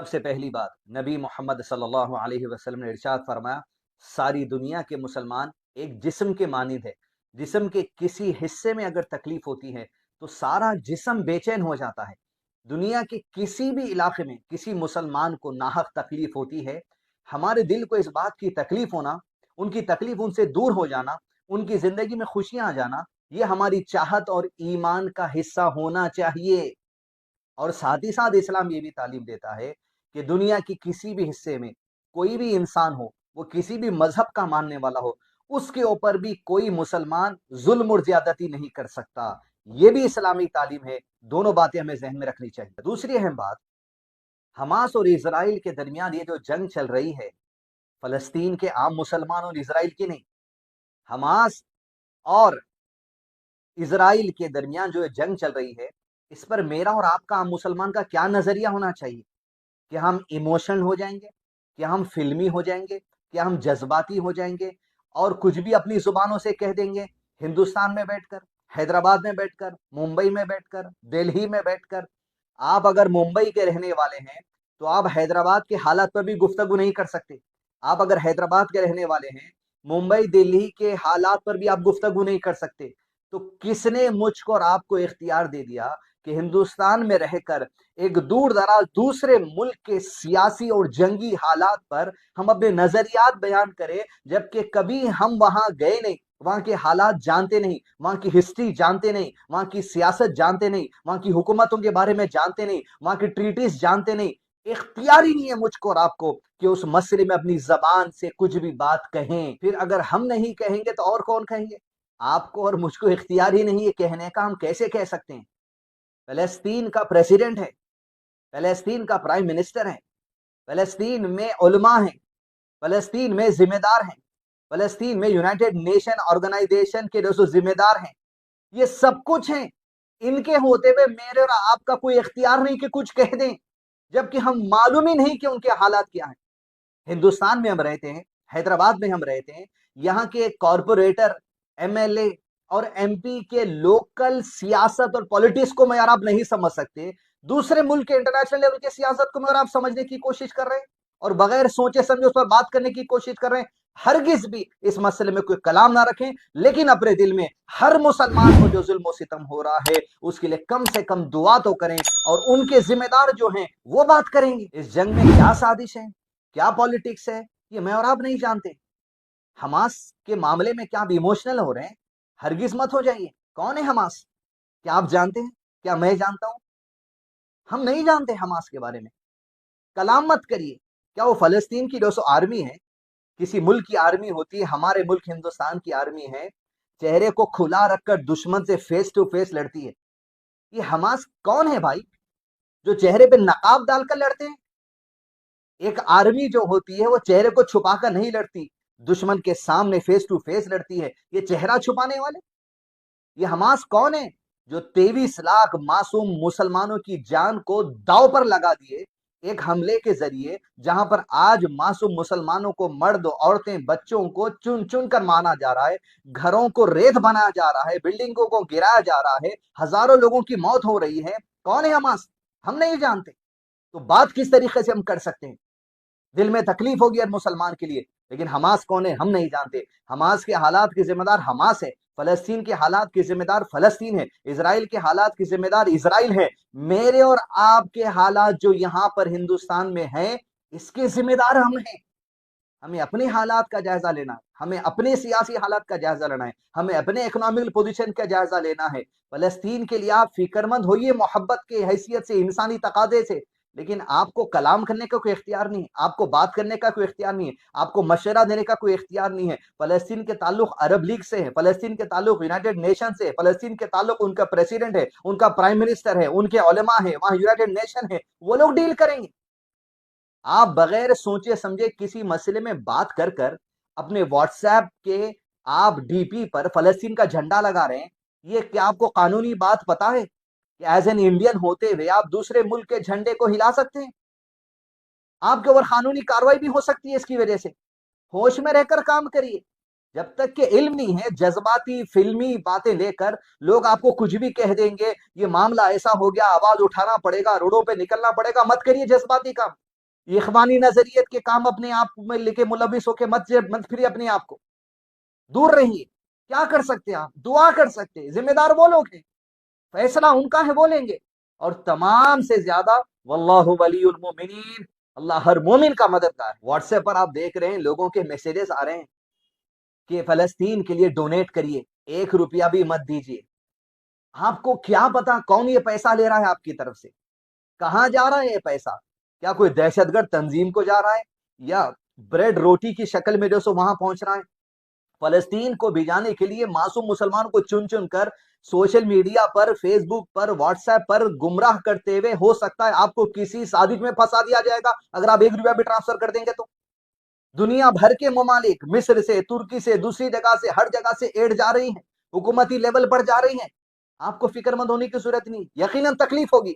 سب سے پہلی بات نبی محمد صلی اللہ علیہ وسلم نے ارشاد فرمایا، ساری دنیا کے مسلمان ایک جسم کے مانند ہے۔ جسم کے کسی حصے میں اگر تکلیف ہوتی ہے تو سارا جسم بے چین ہو جاتا ہے۔ دنیا کے کسی بھی علاقے میں کسی مسلمان کو ناحق تکلیف ہوتی ہے، ہمارے دل کو اس بات کی تکلیف ہونا، ان کی تکلیف ان سے دور ہو جانا، ان کی زندگی میں خوشیاں آ جانا، یہ ہماری چاہت اور ایمان کا حصہ ہونا چاہیے۔ اور ساتھ ہی ساتھ اسلام یہ بھی تعلیم دیتا ہے کہ دنیا کی کسی بھی حصے میں کوئی بھی انسان ہو، وہ کسی بھی مذہب کا ماننے والا ہو، اس کے اوپر بھی کوئی مسلمان ظلم اور زیادتی نہیں کر سکتا۔ یہ بھی اسلامی تعلیم ہے۔ دونوں باتیں ہمیں ذہن میں رکھنی چاہیے۔ دوسری اہم بات، حماس اور اسرائیل کے درمیان یہ جو جنگ چل رہی ہے، فلسطین کے عام مسلمان اور اسرائیل کی نہیں، حماس اور اسرائیل کے درمیان جو جنگ چل رہی ہے، اس پر میرا اور آپ کا عام مسلمان کا کیا نظریہ ہونا چاہیے؟ کہ ہم ایموشنل ہو جائیں گے، کہ ہم فلمی ہو جائیں گے، کہ ہم جذباتی ہو جائیں گے اور کچھ بھی اپنی زبانوں سے کہہ دیں گے؟ ہندوستان میں بیٹھ کر، حیدرآباد میں بیٹھ کر، ممبئی میں بیٹھ کر، دہلی میں بیٹھ کر، آپ اگر ممبئی کے رہنے والے ہیں تو آپ حیدرآباد کے حالات پر بھی گفتگو نہیں کر سکتے۔ آپ اگر حیدرآباد کے رہنے والے ہیں، ممبئی دہلی کے حالات پر بھی آپ گفتگو نہیں کر سکتے۔ تو کس نے مجھ کو اور آپ کو اختیار دے دیا کہ ہندوستان میں رہ کر ایک دور دراز دوسرے ملک کے سیاسی اور جنگی حالات پر ہم اپنے نظریات بیان کریں، جبکہ کبھی ہم وہاں گئے نہیں، وہاں کے حالات جانتے نہیں، وہاں کی ہسٹری جانتے نہیں، وہاں کی سیاست جانتے نہیں، وہاں کی حکومتوں کے بارے میں جانتے نہیں، وہاں کی ٹریٹیز جانتے نہیں؟ اختیار ہی نہیں ہے مجھ کو اور آپ کو کہ اس مسئلے میں اپنی زبان سے کچھ بھی بات کہیں۔ پھر اگر ہم نہیں کہیں گے تو اور کون کہیں گے؟ آپ کو اور مجھ کو اختیار ہی نہیں ہے کہنے کا، ہم کیسے کہہ سکتے ہیں؟ فلسطین کا پریزیڈنٹ ہے، فلسطین کا پرائم منسٹر ہے، فلسطین میں علماء ہیں، فلسطین میں ذمہ دار ہیں، فلسطین میں یونائٹڈ نیشن آرگنائزیشن کے جو ذمہ دار ہیں، یہ سب کچھ ہیں۔ ان کے ہوتے ہوئے میرے اور آپ کا کوئی اختیار نہیں کہ کچھ کہہ دیں، جبکہ ہم معلوم ہی نہیں کہ ان کے حالات کیا ہیں۔ ہندوستان میں ہم رہتے ہیں، حیدرآباد میں ہم رہتے ہیں، یہاں کے کارپوریٹر، ایم ایل اے اور ایم پی کے لوکل سیاست اور پالیٹکس کو میں اور آپ نہیں سمجھ سکتے، دوسرے ملک کے انٹرنیشنل لیول کے سیاست کو میں اور آپ سمجھنے کی کوشش کر رہے ہیں اور بغیر سوچے سمجھے اس پر بات کرنے کی کوشش کر رہے ہیں۔ ہرگز بھی اس مسئلے میں کوئی کلام نہ رکھیں، لیکن اپنے دل میں ہر مسلمان کو جو ظلم و ستم ہو رہا ہے اس کے لیے کم سے کم دعا تو کریں، اور ان کے ذمہ دار جو ہیں وہ بات کریں گے۔ اس جنگ میں کیا سازش ہے، کیا پالیٹکس ہے، یہ میں اور آپ نہیں جانتے۔ حماس کے معاملے میں کیا آپ ایموشنل ہو رہے ہیں؟ ہرگز مت ہو جائیے۔ کون ہے حماس؟ کیا آپ جانتے ہیں؟ کیا میں جانتا ہوں؟ ہم نہیں جانتے حماس کے بارے میں۔ کلام مت کریے۔ کیا وہ فلسطین کی 200 آرمی ہے؟ کسی ملک کی آرمی ہوتی ہے، ہمارے ملک ہندوستان کی آرمی ہے، چہرے کو کھلا رکھ کر دشمن سے فیس ٹو فیس لڑتی ہے۔ یہ حماس کون ہے بھائی جو چہرے پہ نقاب ڈال کر لڑتے ہیں؟ ایک آرمی جو ہوتی ہے وہ چہرے کو چھپا کر نہیں لڑتی، دشمن کے سامنے فیس ٹو فیس لڑتی ہے۔ یہ چہرہ چھپانے والے، یہ حماس کون ہے جو 23 لاکھ معصوم مسلمانوں کی جان کو داؤ پر لگا دیے ایک حملے کے ذریعے، جہاں پر آج معصوم مسلمانوں کو، مرد عورتیں بچوں کو چن چن کر مارا جا رہا ہے، گھروں کو ریت بنایا جا رہا ہے، بلڈنگوں کو گرایا جا رہا ہے، ہزاروں لوگوں کی موت ہو رہی ہے۔ کون ہے حماس؟ ہم نہیں جانتے۔ تو بات کس طریقے سے ہم کر سکتے ہیں؟ دل میں تکلیف ہوگی ہر مسلمان کے لیے، لیکن حماس کون ہے ہم نہیں جانتے۔ حماس کے حالات کی ذمہ دار حماس ہے، فلسطین کے حالات کی ذمہ دار فلسطین ہے، اسرائیل کے حالات کی ذمہ دار اسرائیل ہے۔ میرے اور آپ کے حالات جو یہاں پر ہندوستان میں ہیں، اس کے ذمہ دار ہم ہیں۔ ہمیں اپنے حالات کا جائزہ لینا ہے، ہمیں اپنے سیاسی حالات کا جائزہ لینا ہے، ہمیں اپنے اکنامک پوزیشن کا جائزہ لینا ہے۔ فلسطین کے لیے آپ فکر مند ہوئیے محبت کے حیثیت سے، انسانی تقاضے سے، لیکن آپ کو کلام کرنے کا کوئی اختیار نہیں ہے، آپ کو بات کرنے کا کوئی اختیار نہیں ہے، آپ کو مشورہ دینے کا کوئی اختیار نہیں ہے۔ فلسطین کے تعلق عرب لیگ سے ہے، فلسطین کے تعلق یونائٹڈ نیشن سے ہے، فلسطین کے تعلق ان کا پریزیڈنٹ ہے، ان کا پرائم منسٹر ہے، ان کے علماء ہیں، وہاں یونائٹڈ نیشن ہے، وہ لوگ ڈیل کریں گے۔ آپ بغیر سوچے سمجھے کسی مسئلے میں بات کر کر اپنے واٹس ایپ کے آپ ڈی پی پر فلسطین کا جھنڈا لگا رہے ہیں، یہ کیا آپ کو قانونی بات پتا ہے کہ ایز این انڈین ہوتے ہوئے آپ دوسرے ملک کے جھنڈے کو ہلا سکتے ہیں؟ آپ کے اوپر قانونی کاروائی بھی ہو سکتی ہے اس کی وجہ سے۔ ہوش میں رہ کر کام کریے۔ جب تک کہ علم نہیں ہے، جذباتی فلمی باتیں لے کر لوگ آپ کو کچھ بھی کہہ دیں گے، یہ معاملہ ایسا ہو گیا، آواز اٹھانا پڑے گا، روڈوں پہ نکلنا پڑے گا، مت کریے جذباتی کام۔ یہ اخوانی نظریت کے کام اپنے آپ میں لے کے ملوث ہو کے مت پھریے اپنے آپ کو، دور رہیے۔ کیا کر سکتے آپ؟ دعا کر سکتے، ذمہ دار وہ لوگ ہیں، فیصلہ ان کا ہے، وہ لیں گے۔ اور تمام سے زیادہ واللہ ولی المومنین، اللہ ہر مومن کا مددگار ہے۔ واٹس ایپ پر آپ دیکھ رہے ہیں لوگوں کے میسیجز آ رہے ہیں کہ فلسطین کے لیے ڈونیٹ کریے، 1 روپیہ بھی مت دیجیے۔ آپ کو کیا پتا کون یہ پیسہ لے رہا ہے آپ کی طرف سے، کہاں جا رہا ہے یہ پیسہ؟ کیا کوئی دہشت گرد تنظیم کو جا رہا ہے، یا بریڈ روٹی کی شکل میں جو سو وہاں پہنچ رہا ہے؟ فلسطین کو بھیجانے کے لیے معصوم مسلمانوں کو چن چن کر سوشل میڈیا پر، فیس بک پر، واٹس ایپ پر گمراہ کرتے ہوئے، ہو سکتا ہے آپ کو کسی سازش میں پھنسا دیا جائے گا اگر آپ 1 روپیہ بھی ٹرانسفر کر دیں گے تو۔ دنیا بھر کے ممالک، مصر سے، ترکی سے، دوسری جگہ سے، ہر جگہ سے ایڈ جا رہی ہیں، حکومتی لیول پر جا رہی ہیں۔ آپ کو فکر مند ہونے کی ضرورت نہیں، یقیناً تکلیف ہوگی۔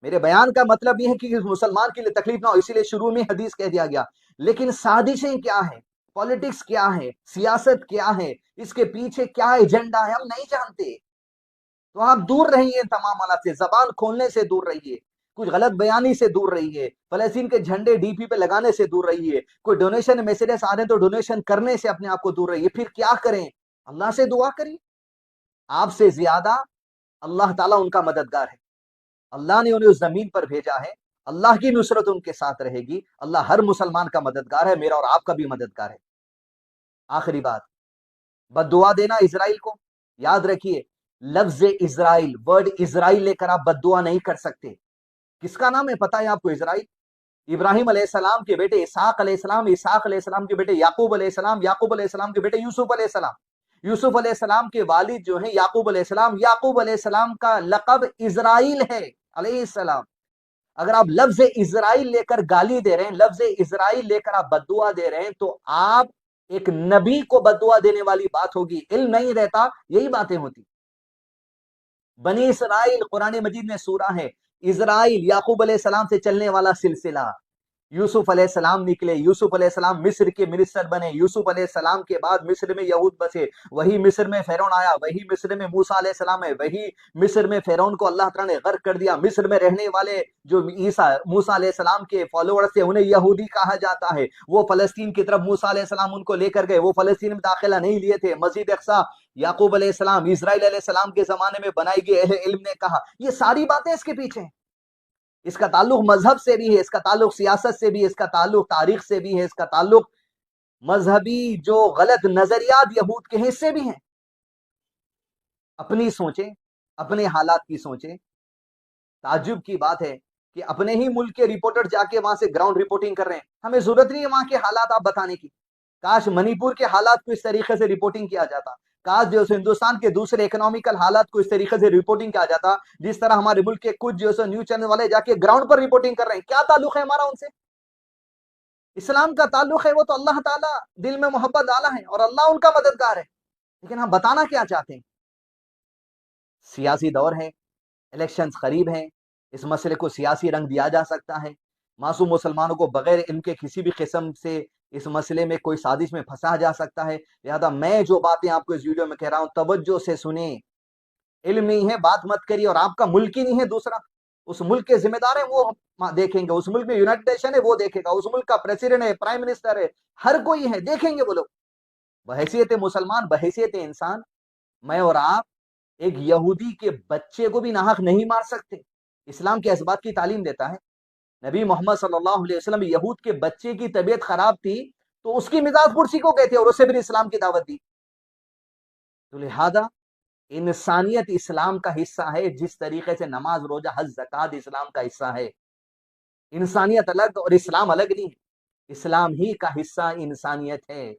میرے بیان کا مطلب یہ ہے کہ مسلمان کے لیے تکلیف نہ ہو، اسی لیے شروع میں حدیث کہہ دیا گیا۔ لیکن سازشیں کیا ہیں، پالیٹکس کیا ہے، سیاست کیا ہے، اس کے پیچھے کیا ایجنڈا ہے، ہم نہیں جانتے۔ تو آپ دور رہیے تمام حالات سے، زبان کھولنے سے دور رہیے، کچھ غلط بیانی سے دور رہیے، فلسطین کے جھنڈے ڈی پی پہ لگانے سے دور رہیے، کوئی ڈونیشن میسیجز آ رہے ہیں تو ڈونیشن کرنے سے اپنے آپ کو دور رہیے۔ پھر کیا کریں؟ اللہ سے دعا کریں۔ آپ سے زیادہ اللہ تعالیٰ ان کا مددگار ہے، اللہ نے انہیں اس زمین پر بھیجا ہے، اللہ کی نصرت ان کے ساتھ رہے گی، اللہ ہر مسلمان کا مددگار ہے، میرا اور آپ کا بھی مددگار ہے۔ آخری بات، بد دعا دینا اسرائیل کو، یاد رکھیے لفظ اسرائیل، ورڈ اسرائیل لے کر آپ بد دعا نہیں کر سکتے۔ کس کا نام ہے پتہ ہے آپ کو؟ اسرائیل، ابراہیم علیہ السلام کے بیٹے اسحاق علیہ السلام، اسحاق علیہ السلام کے بیٹے یعقوب علیہ السلام، یعقوب علیہ السلام کے بیٹے یوسف علیہ السلام، یوسف علیہ السلام کے والد جو ہیں یعقوب علیہ السلام، یعقوب علیہ السلام کا لقب اسرائیل ہے علیہ السلام۔ اگر آپ لفظ اسرائیل لے کر گالی دے رہے ہیں، لفظ اسرائیل لے کر آپ بد دعا دے رہے ہیں، تو آپ ایک نبی کو بد دعا دینے والی بات ہوگی۔ علم نہیں رہتا یہی باتیں ہوتی۔ بنی اسرائیل قرآن مجید میں سورہ ہے، اسرائیل یعقوب علیہ السلام سے چلنے والا سلسلہ۔ یوسف علیہ السلام نکلے، یوسف علیہ السلام مصر کے منسٹر بنے، یوسف علیہ السلام کے بعد مصر میں یہود بسے، وہی مصر میں فرعون آیا، وہی مصر میں موسیٰ علیہ السلام ہے، وہی مصر میں فرعون کو اللہ تعالیٰ نے غرق کر دیا۔ مصر میں رہنے والے جو موسیٰ علیہ السلام کے فالوورز تھے انہیں یہودی کہا جاتا ہے، وہ فلسطین کی طرف موسیٰ علیہ السلام ان کو لے کر گئے، وہ فلسطین میں داخلہ نہیں لیے تھے۔ مسجد اقصیٰ یعقوب علیہ السلام، اسرائیل علیہ السلام کے زمانے میں بنائی گئی، اہل علم نے کہا۔ یہ ساری باتیں اس کے پیچھے ہیں۔ اس کا تعلق مذہب سے بھی ہے، اس کا تعلق سیاست سے بھی ہے، اس کا تعلق تاریخ سے بھی ہے، اس کا تعلق مذہبی جو غلط نظریات یہود کے ہیں اس سے بھی ہیں۔ اپنی سوچیں، اپنے حالات کی سوچیں۔ تعجب کی بات ہے کہ اپنے ہی ملک کے رپورٹر جا کے وہاں سے گراؤنڈ رپورٹنگ کر رہے ہیں، ہمیں ضرورت نہیں ہے وہاں کے حالات آپ بتانے کی۔ کاش منی پور کے حالات کو اس طریقے سے رپورٹنگ کیا جاتا، کاش جو ہندوستان کے دوسرے اکنامیکل حالات کو اس طریقے سے رپورٹنگ کیا جاتا جس طرح ہمارے ملک کے کچھ جو نیوز چینل والے جا کے گراؤنڈ پر رپورٹنگ کر رہے ہیں۔ کیا تعلق ہے ہمارا ان سے؟ اسلام کا تعلق ہے وہ تو اللہ تعالیٰ دل میں محبت ڈالا ہے اور اللہ ان کا مددگار ہے، لیکن ہم بتانا کیا چاہتے ہیں؟ سیاسی دور ہے، الیکشنز قریب ہیں، اس مسئلے کو سیاسی رنگ دیا جا سکتا ہے، معصوم مسلمانوں کو بغیر ان کے کسی بھی قسم سے اس مسئلے میں کوئی سازش میں پھنسا جا سکتا ہے۔ لہذا میں جو باتیں آپ کو اس ویڈیو میں کہہ رہا ہوں توجہ سے سنیں، علم نہیں ہے بات مت کریے، اور آپ کا ملک ہی نہیں ہے دوسرا، اس ملک کے ذمہ دار ہیں وہ دیکھیں گے، اس ملک میں یونائٹڈ نیشن ہے وہ دیکھے گا، اس ملک کا پریزیڈنٹ ہے، پرائم منسٹر ہے، ہر کوئی ہے، دیکھیں گے وہ لوگ۔ بحیثیت مسلمان، بحیثیت انسان، میں اور آپ ایک یہودی کے بچے کو بھی ناحق نہیں مار سکتے۔ اسلام کے اسباب کی تعلیم دیتا ہے۔ نبی محمد صلی اللہ علیہ وسلم یہود کے بچے کی طبیعت خراب تھی تو اس کی مزاج پرسی کو کہتے اور اسے بھی اسلام کی دعوت دی۔ تو لہذا انسانیت اسلام کا حصہ ہے، جس طریقے سے نماز، روزہ، حج، زکوٰۃ اسلام کا حصہ ہے۔ انسانیت الگ اور اسلام الگ نہیں، اسلام ہی کا حصہ انسانیت ہے۔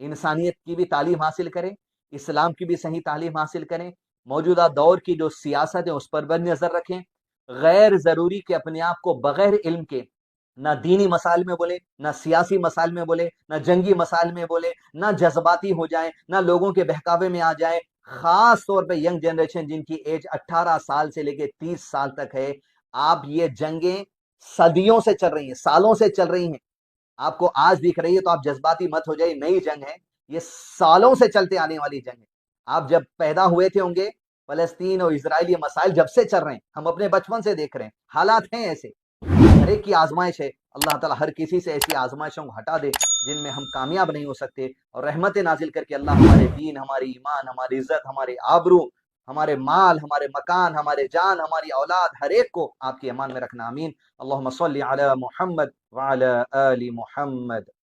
انسانیت کی بھی تعلیم حاصل کریں، اسلام کی بھی صحیح تعلیم حاصل کریں، موجودہ دور کی جو سیاست ہے اس پر بھی نظر رکھیں۔ غیر ضروری کہ اپنے آپ کو بغیر علم کے نہ دینی مسائل میں بولے، نہ سیاسی مسائل میں بولے، نہ جنگی مسائل میں بولے، نہ جذباتی ہو جائیں، نہ لوگوں کے بہکاوے میں آ جائیں۔ خاص طور پہ ینگ جنریشن جن کی ایج 18 سال سے لے کے 30 سال تک ہے، آپ یہ جنگیں صدیوں سے چل رہی ہیں، سالوں سے چل رہی ہیں، آپ کو آج دکھ رہی ہے تو آپ جذباتی مت ہو جائے، نئی جنگ ہے، یہ سالوں سے چلتے آنے والی جنگ ہے۔ آپ جب پیدا ہوئے تھے ہوں گے، فلسطین اور اسرائیل یہ مسائل جب سے چل رہے ہیں، ہم اپنے بچپن سے دیکھ رہے ہیں، حالات ہیں ایسے۔ ہر ایک کی آزمائش ہے، اللہ تعالیٰ ہر کسی سے ایسی آزمائشوں کو ہٹا دے جن میں ہم کامیاب نہیں ہو سکتے، اور رحمت نازل کر کے اللہ ہمارے دین، ہماری ایمان، ہماری عزت، ہمارے آبرو، ہمارے مال، ہمارے مکان، ہمارے جان، ہماری اولاد، ہر ایک کو آپ کی امان میں رکھنا، آمین۔ اللہم صلی علی محمد وعلی آل محمد۔